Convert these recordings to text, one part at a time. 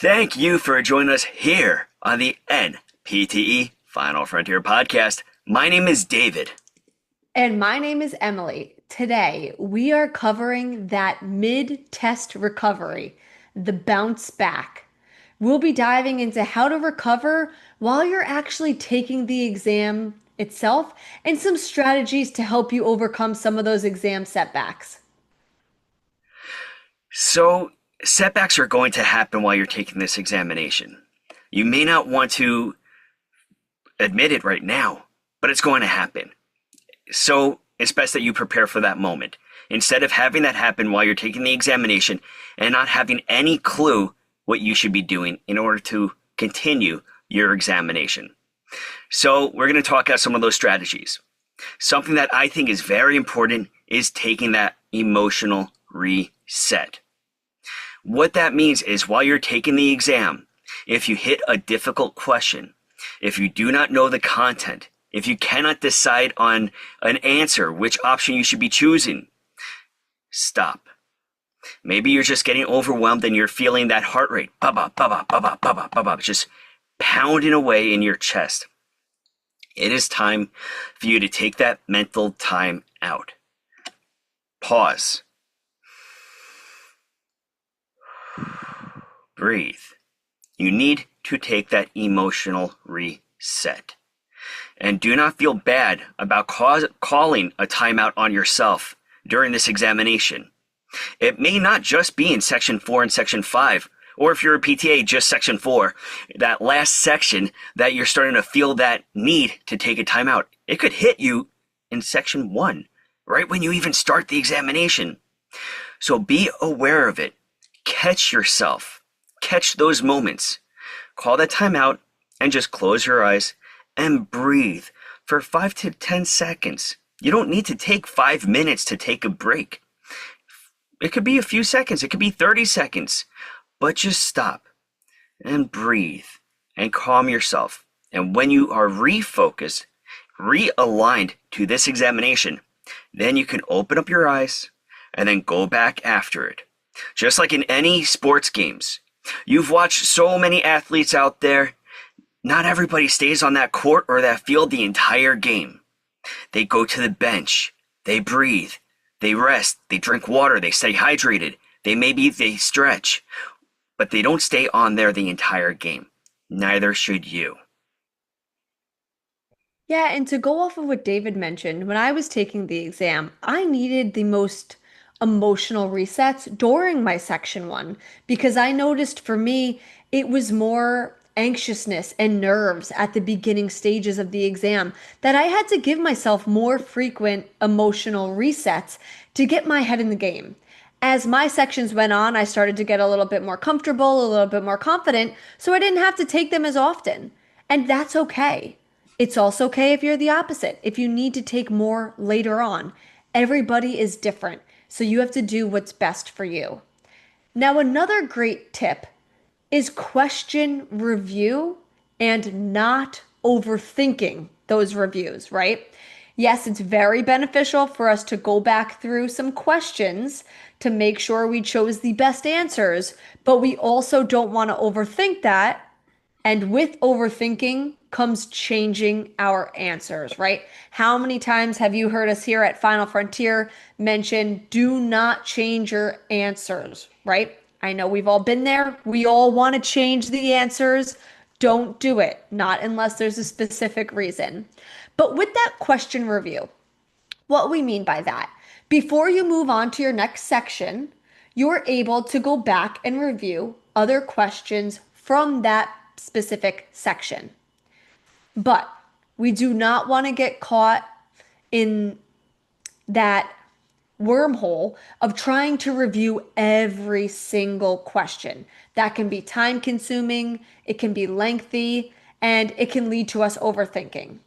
Thank you for joining us here on the NPTE Final Frontier podcast. My name is David. And my name is Emily. Today, we are covering that mid-test recovery, the bounce back. We'll be diving into how to recover while you're actually taking the exam itself and some strategies to help you overcome some of those exam setbacks. So, setbacks are going to happen while you're taking this examination. You may not want to admit it right now, but it's going to happen. So, it's best that you prepare for that moment. Instead of having that happen while you're taking the examination and not having any clue what you should be doing in order to continue your examination. So, we're going to talk about some of those strategies. Something that I think is very important is taking that emotional reset. What that means is while you're taking the exam, if you hit a difficult question, if you do not know the content, if you cannot decide on an answer, which option you should be choosing, stop. Maybe you're just getting overwhelmed and you're feeling that heart rate, just pounding away in your chest. It is time for you to take that mental time out. Pause. Breathe. You need to take that emotional reset. And do not feel bad about calling a timeout on yourself during this examination. It may not just be in section 4 and section 5, or if you're a PTA, just section 4, that last section that you're starting to feel that need to take a timeout. It could hit you in section 1, right when you even start the examination. So be aware of it. Catch yourself. Catch those moments. Call that timeout and just close your eyes and breathe for 5 to 10 seconds. You don't need to take 5 minutes to take a break. It could be a few seconds. It could be 30 seconds. But just stop and breathe and calm yourself. And when you are refocused, realigned to this examination, then you can open up your eyes and then go back after it. Just like in any sports games, you've watched so many athletes out there. Not everybody stays on that court or that field the entire game. They go to the bench, they breathe, they rest, they drink water, they stay hydrated, they stretch, but they don't stay on there the entire game. Neither should you. Yeah, and to go off of what David mentioned, when I was taking the exam, I needed the most emotional resets during my section 1 because I noticed for me it was more anxiousness and nerves at the beginning stages of the exam that I had to give myself more frequent emotional resets to get my head in the game. As my sections went on, I started to get a little bit more comfortable, a little bit more confident, so I didn't have to take them as often. And that's okay. It's also okay if you're the opposite, if you need to take more later on. Everybody is different, so you have to do what's best for you. Now, another great tip is question review and not overthinking those reviews, right? Yes, it's very beneficial for us to go back through some questions to make sure we chose the best answers, but we also don't want to overthink that. And with overthinking comes changing our answers, right? How many times have you heard us here at Final Frontier mention do not change your answers, right? I know we've all been there. We all want to change the answers. Don't do it, not unless there's a specific reason. But with that question review, what we mean by that, before you move on to your next section, you're able to go back and review other questions from that specific section. But we do not want to get caught in that wormhole of trying to review every single question. That can be time consuming, it can be lengthy, and it can lead to us overthinking.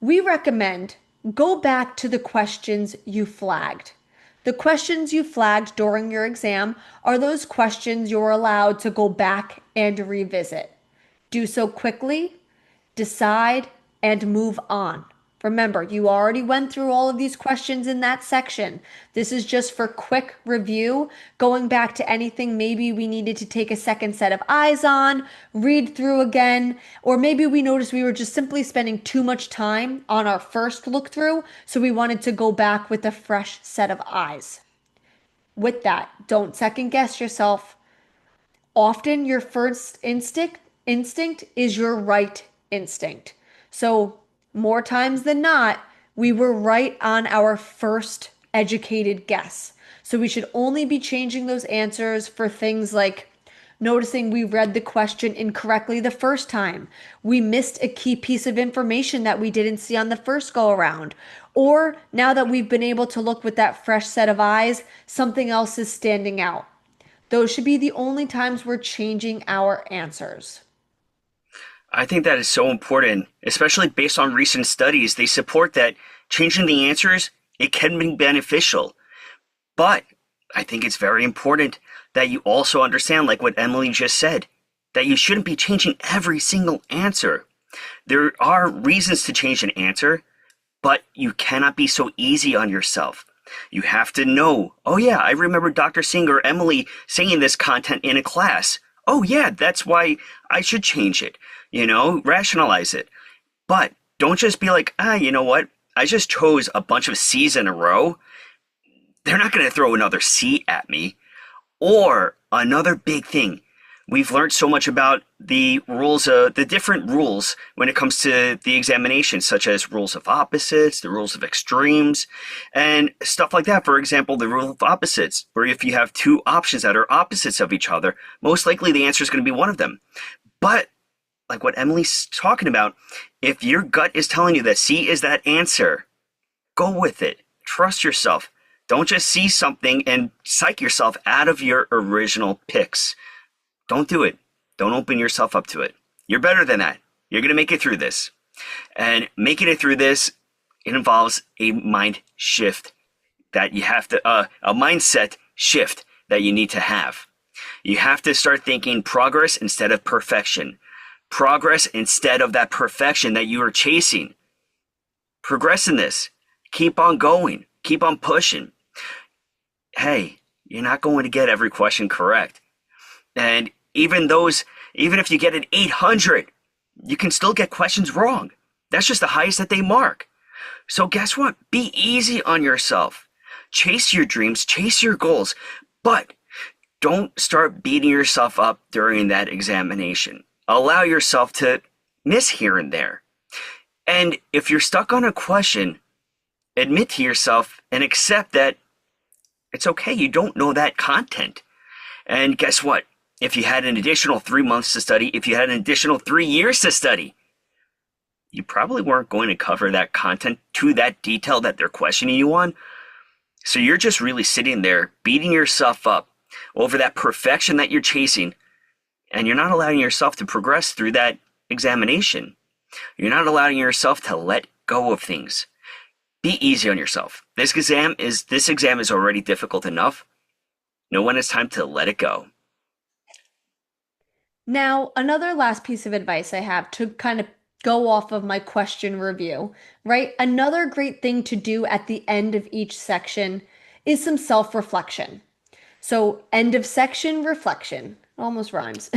We recommend go back to the questions you flagged. The questions you flagged during your exam are those questions you're allowed to go back and revisit. Do so quickly, decide, and move on Remember, you already went through all of these questions in that section. This is just for quick review, going back to anything maybe we needed to take a second set of eyes on, read through again, or maybe we noticed we were just simply spending too much time on our first look through, so we wanted to go back with a fresh set of eyes. With that, don't second guess yourself. Often your first instinct is your right instinct. So, more times than not, we were right on our first educated guess. So, we should only be changing those answers for things like noticing we read the question incorrectly the first time, we missed a key piece of information that we didn't see on the first go around, or now that we've been able to look with that fresh set of eyes, something else is standing out. Those should be the only times we're changing our answers. I think that is so important, especially based on recent studies. They support that changing the answers, it can be beneficial. But I think it's very important that you also understand, like what Emily just said, that you shouldn't be changing every single answer. There are reasons to change an answer, but you cannot be so easy on yourself. You have to know, oh yeah, I remember Dr. Singh or Emily saying this content in a class. Oh yeah, that's why I should change it. Rationalize it. But don't just be like, you know what? I just chose a bunch of C's in a row. They're not going to throw another C at me. Or another big thing, we've learned so much about the rules, the different rules when it comes to the examination, such as rules of opposites, the rules of extremes, and stuff like that. For example, the rule of opposites, where if you have two options that are opposites of each other, most likely the answer is going to be one of them. But like what Emily's talking about, if your gut is telling you that C is that answer, go with it. Trust yourself. Don't just see something and psych yourself out of your original picks. Don't do it. Don't open yourself up to it. You're better than that. You're going to make it through this. And making it through this, it involves a mind shift that you have to, a mindset shift that you need to have. You have to start thinking progress instead of perfection. Progress instead of that perfection that you are chasing. Progress in this. Keep on going. Keep on pushing. Hey, you're not going to get every question correct. And even if you get an 800, you can still get questions wrong. That's just the highest that they mark. So guess what? Be easy on yourself. Chase your dreams, chase your goals, but don't start beating yourself up during that examination. Allow yourself to miss here and there. And if you're stuck on a question, admit to yourself and accept that it's okay, you don't know that content. And guess what? If you had an additional 3 months to study, if you had an additional 3 years to study, you probably weren't going to cover that content to that detail that they're questioning you on. So you're just really sitting there beating yourself up over that perfection that you're chasing, and you're not allowing yourself to progress through that examination. You're not allowing yourself to let go of things. Be easy on yourself. This exam is already difficult enough. Know when it's time to let it go. Now, another last piece of advice I have to kind of go off of my question review, right? Another great thing to do at the end of each section is some self-reflection. So, end of section reflection almost rhymes.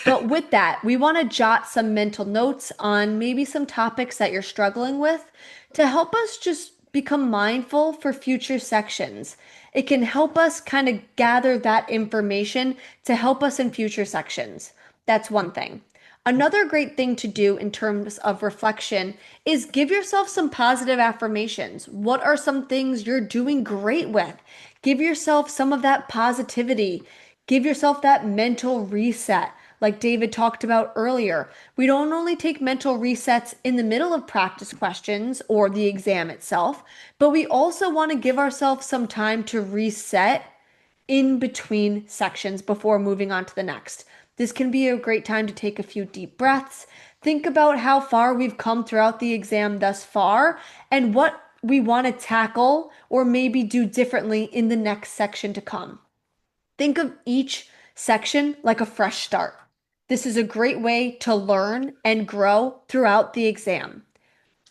But with that, we want to jot some mental notes on maybe some topics that you're struggling with to help us just become mindful for future sections. It can help us kind of gather that information to help us in future sections. That's one thing. Another great thing to do in terms of reflection is give yourself some positive affirmations. What are some things you're doing great with? Give yourself some of that positivity. Give yourself that mental reset, like David talked about earlier. We don't only take mental resets in the middle of practice questions or the exam itself, but we also want to give ourselves some time to reset in between sections before moving on to the next. This can be a great time to take a few deep breaths, think about how far we've come throughout the exam thus far, and what we want to tackle or maybe do differently in the next section to come. Think of each section like a fresh start. This is a great way to learn and grow throughout the exam.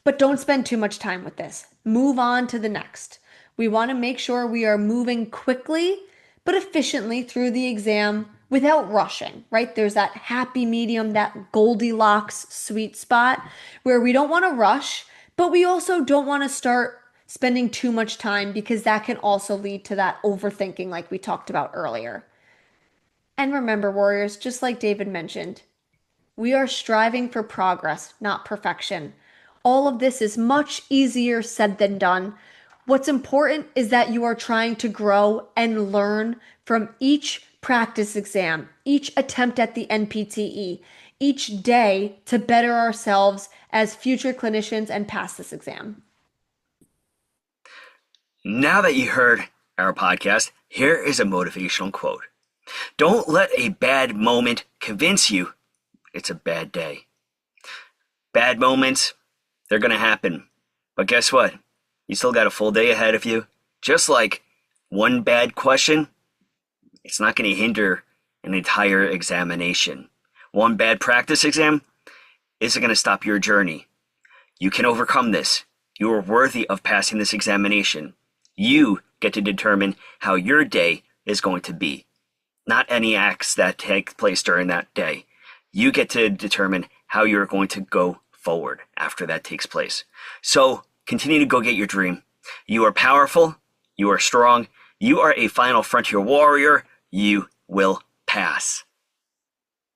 But don't spend too much time with this. Move on to the next. We want to make sure we are moving quickly but efficiently through the exam without rushing, right? There's that happy medium, that Goldilocks sweet spot where we don't want to rush, but we also don't want to start spending too much time because that can also lead to that overthinking, like we talked about earlier. And remember, warriors, just like David mentioned, we are striving for progress, not perfection. All of this is much easier said than done. What's important is that you are trying to grow and learn from each practice exam, each attempt at the NPTE, each day to better ourselves as future clinicians and pass this exam. Now that you heard our podcast, here is a motivational quote. Don't let a bad moment convince you it's a bad day. Bad moments, they're going to happen. But guess what? You still got a full day ahead of you. Just like one bad question, it's not going to hinder an entire examination. One bad practice exam isn't going to stop your journey. You can overcome this. You are worthy of passing this examination. You get to determine how your day is going to be, not any acts that take place during that day. You get to determine how you're going to go forward after that takes place. So continue to go get your dream. You are powerful. You are strong. You are a final frontier warrior. You will pass.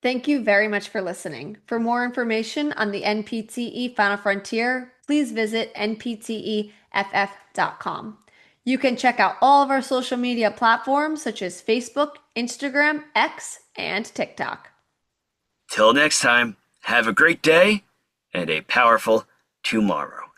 Thank you very much for listening. For more information on the NPTE Final Frontier, please visit npteff.com. You can check out all of our social media platforms such as Facebook, Instagram, X, and TikTok. Till next time, have a great day and a powerful tomorrow.